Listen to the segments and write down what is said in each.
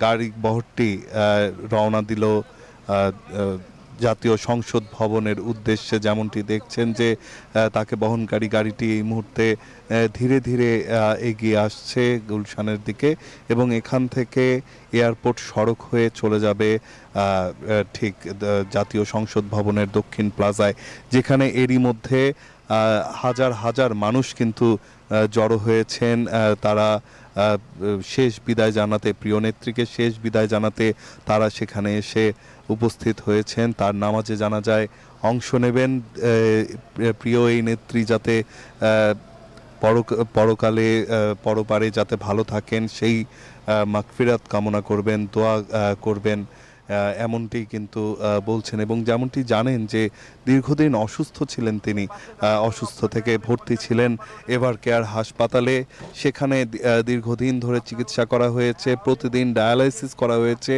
গাড়ি বহরটি রওনা দিল জাতীয় সংসদ ভবনের উদ্দেশ্যে। যেমনটি দেখছেন যে তাকে বহনকারী গাড়িটি এই মুহূর্তে ধীরে ধীরে এগিয়ে আসছে গুলশানের দিকে এবং এখান থেকে এয়ারপোর্ট সড়ক হয়ে চলে যাবে ঠিক জাতীয় সংসদ ভবনের দক্ষিণ প্লাজায়, যেখানে এরই মধ্যে হাজার হাজার মানুষ কিন্তু জড়ো হয়েছেন। তারা শেষ বিদায় জানাতে, প্রিয় নেত্রীকে শেষ বিদায় জানাতে তারা সেখানে এসে উপস্থিত হয়েছেন। তার নামাজে জানাজায় অংশ নেবেন। প্রিয় এই নেত্রী যাতে পরকালে পরপারে যাতে ভালো থাকেন সেই মাগফিরাত কামনা করবেন, দোয়া করবেন, এমনটি কিন্তু বলছেন। এবং যেমনটি জানেন যে দীর্ঘদিন অসুস্থ ছিলেন তিনি, অসুস্থ থেকে ভর্তি ছিলেন এভার কেয়ার হাসপাতালে। সেখানে দীর্ঘদিন ধরে চিকিৎসা করা হয়েছে, প্রতিদিন ডায়ালাইসিস করা হয়েছে,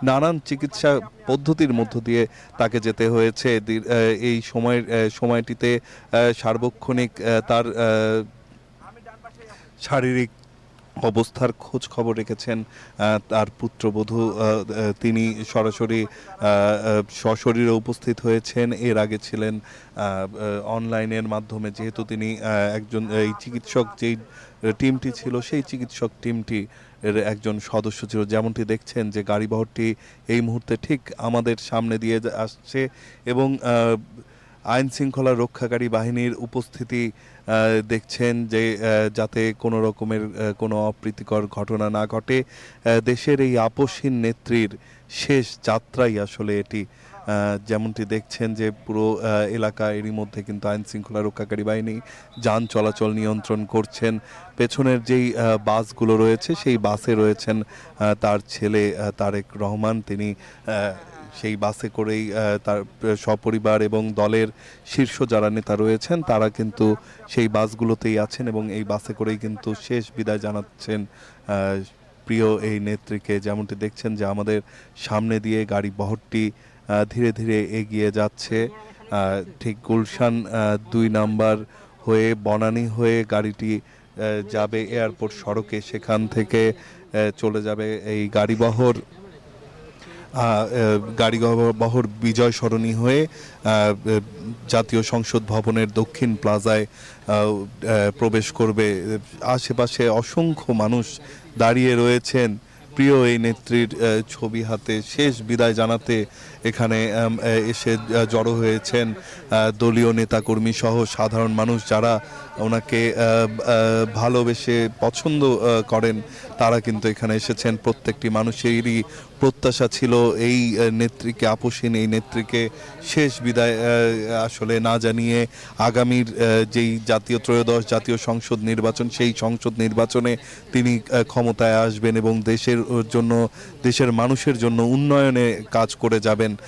নানান চিকিৎসা পদ্ধতির মধ্য দিয়ে তাকে যেতে হয়েছে। এই সময়টিতে সার্বক্ষণিক তার শারীরিক অবস্থার খোঁজ খবর রেখেছেন তার পুত্রবধূ। তিনি সরাসরি সশরীরে উপস্থিত হয়েছেন। এর আগে ছিলেন অনলাইনের মাধ্যমে, যেহেতু তিনি একজন এই চিকিৎসক যেই টিমটি ছিল সেই চিকিৎসক টিমটি এর একজন সদস্য ছিল। যেমনটি দেখছেন যে গাড়িবহরটি এই মুহূর্তে ঠিক আমাদের সামনে দিয়ে আসছে এবং আইন শৃঙ্খলা রক্ষাকারী বাহিনীর উপস্থিতি দেখছেন যে যাতে কোনো রকমের কোনো অপ্রীতিকর ঘটনা না ঘটে। দেশের এই আপসহীন নেত্রীর শেষ যাত্রাই আসলে এটি। যেমনটি দেখছেন যে পুরো এলাকা এরই মধ্যে কিন্তু আইন শৃঙ্খলা রক্ষাকারী বাহিনী যান চলাচল নিয়ন্ত্রণ করছেন। পেছনের যেই বাসগুলো রয়েছে সেই বাসে রয়েছেন তার ছেলে তারেক রহমান। তিনি সেই বাসে করেই তার সপরিবার এবং দলের শীর্ষ যারা নেতা রয়েছেন তারা কিন্তু সেই বাসগুলোতেই আছেন এবং এই বাসে করেই কিন্তু শেষ বিদায় জানাচ্ছেন প্রিয় এই নেত্রীকে। যেমনটি দেখছেন যে আমাদের সামনে দিয়ে গাড়ি বহরটি ধীরে ধীরে এগিয়ে যাচ্ছে। ঠিক গুলশান ২ নাম্বার হয়ে বনানী হয়ে গাড়িটি যাবে এয়ারপোর্ট সড়কে, সেখান থেকে চলে যাবে এই গাড়িবহর গাড়িবহর বিজয় সরণী হয়ে জাতীয় সংসদ ভবনের দক্ষিণ প্লাজায় প্রবেশ করবে। আশেপাশে অসংখ্য মানুষ দাঁড়িয়ে রয়েছেন প্রিয় এই নেত্রীর ছবি হাতে শেষ বিদায় জানাতে। এখানে এসে জড়ো হয়েছেন দলীয় নেতাকর্মী সহ সাধারণ মানুষ যারা ওনাকে ভালোবেসে পছন্দ করেন, তারা কিন্তু এখানে এসেছেন। প্রত্যেকটি মানুষেরই প্রত্যাশা ছিল এই নেত্রীকে, আপসহীন এই নেত্রীকে শেষ বিদায় আসলে না জানিয়ে আগামীর যেই ত্রয়োদশ জাতীয় সংসদ নির্বাচন, সেই সংসদ নির্বাচনে তিনি ক্ষমতায় আসবেন এবং দেশের জন্য, দেশের মানুষের জন্য উন্নয়নে কাজ করে যাবেন।